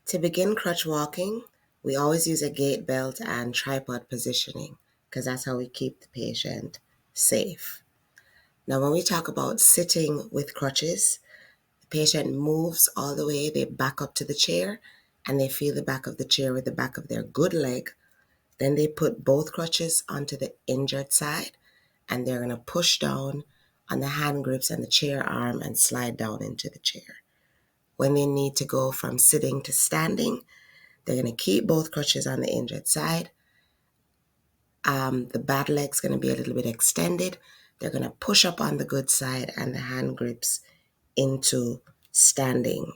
To begin crutch walking, we always use a gait belt and tripod positioning because that's how we keep the patient safe. Now, when we talk about sitting with crutches, the patient moves all the way, they back up to the chair, and they feel the back of the chair with the back of their good leg. Then they put both crutches onto the injured side, and they're going to push down on the hand grips and the chair arm and slide down into the chair. When they need to go from sitting to standing, they're going to keep both crutches on the injured side. The bad leg's going to be a little bit extended. They're going to push up on the good side and the hand grips into standing.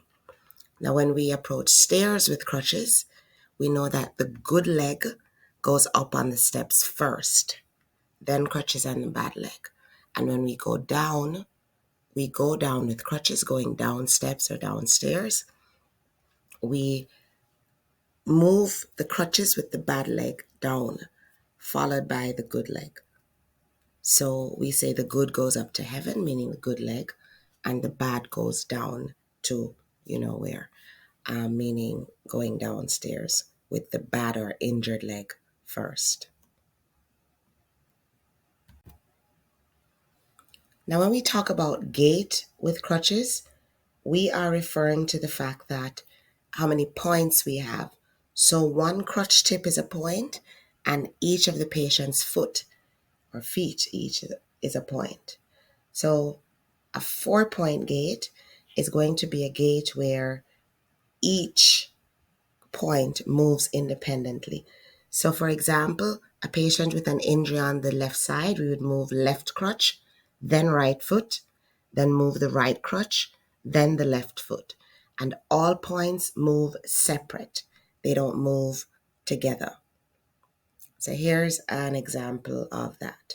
Now, when we approach stairs with crutches, we know that the good leg goes up on the steps first, then crutches on the bad leg. And when we go down with crutches going down steps or downstairs. We move the crutches with the bad leg down, followed by the good leg. So we say the good goes up to heaven, meaning the good leg, and the bad goes down to where, meaning going downstairs with the bad or injured leg first. Now, when we talk about gait with crutches, we are referring to the fact that how many points we have. So one crutch tip is a point, and each of the patient's foot or feet each is a point. So a 4-point gait is going to be a gait where each point moves independently. So for example, a patient with an injury on the left side, we would move left crutch, then right foot, then move the right crutch, then the left foot. And all points move separate. They don't move together. So here's an example of that.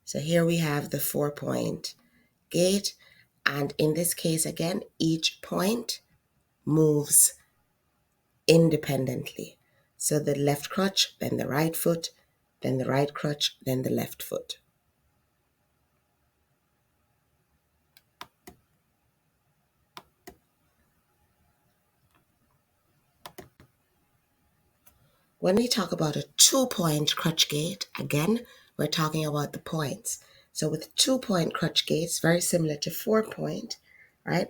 So here we have the 4-point gait. And in this case, again, each point moves independently. So the left crutch, then the right foot, then the right crutch, then the left foot. When we talk about a 2-point crutch gait, again, we're talking about the points. So with 2-point crutch gaits, very similar to 4-point, right?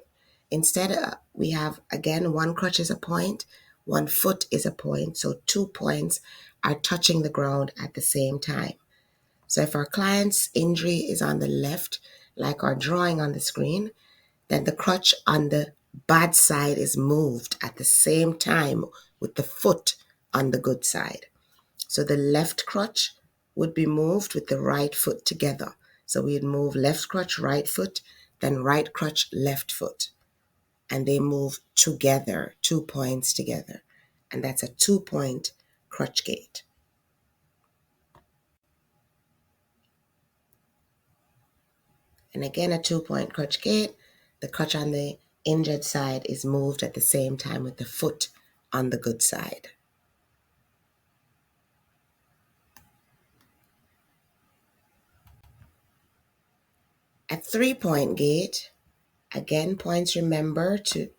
Instead, we have, again, one crutch is a point, one foot is a point. So 2 points are touching the ground at the same time. So if our client's injury is on the left, like our drawing on the screen, then the crutch on the bad side is moved at the same time with the foot on the good side. So the left crutch would be moved with the right foot together. So we'd move left crutch, right foot, then right crutch, left foot. And they move together, 2 points together. And that's a 2-point crutch gait. And again, a 2-point crutch gait, the crutch on the injured side is moved at the same time with the foot on the good side. A 3-point gait, again, points refer to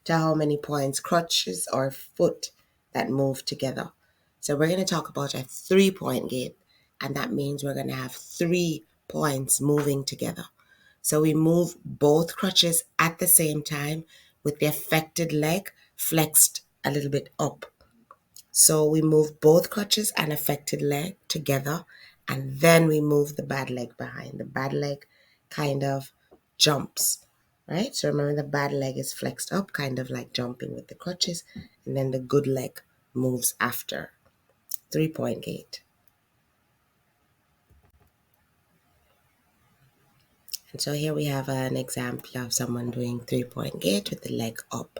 how many points, crutches or foot that move together. So we're going to talk about a 3-point gait, and that means we're going to have 3 points moving together. So we move both crutches at the same time with the affected leg flexed a little bit up. So we move both crutches and affected leg together, and then we move the bad leg behind. The bad leg kind of jumps, right? So remember, the bad leg is flexed up, kind of like jumping with the crutches, and then the good leg moves after. 3-point gait. And so here we have an example of someone doing 3-point gait with the leg up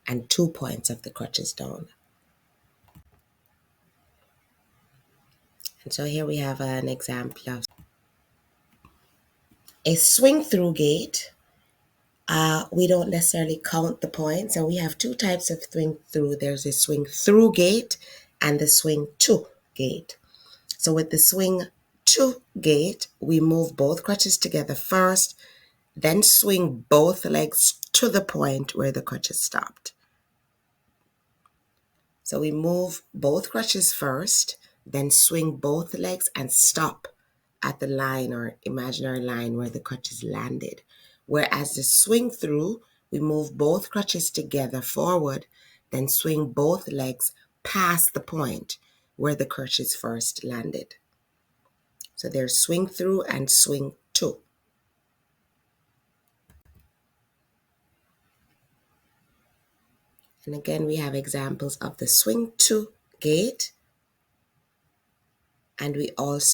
and 2 points of the crutches down. And so here we have an example of a swing through gait. We don't necessarily count the points, and we have 2 types of swing through. There's a swing through gait and the swing to gait. So with the swing to gait, we move both crutches together first, Then swing both legs to the point where the crutch is stopped. So we move both crutches first, then swing both legs and stop at the line or imaginary line where the crutches landed. Whereas the swing through, we move both crutches together forward, then swing both legs past the point where the crutches first landed. So there's swing through and swing to. And again, we have examples of the swing to gait, and we also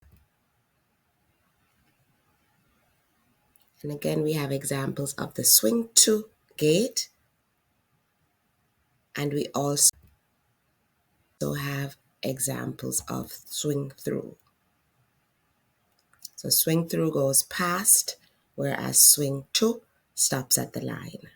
examples of the swing to gait, and we also have examples of swing through. So swing through goes past, whereas swing to stops at the line.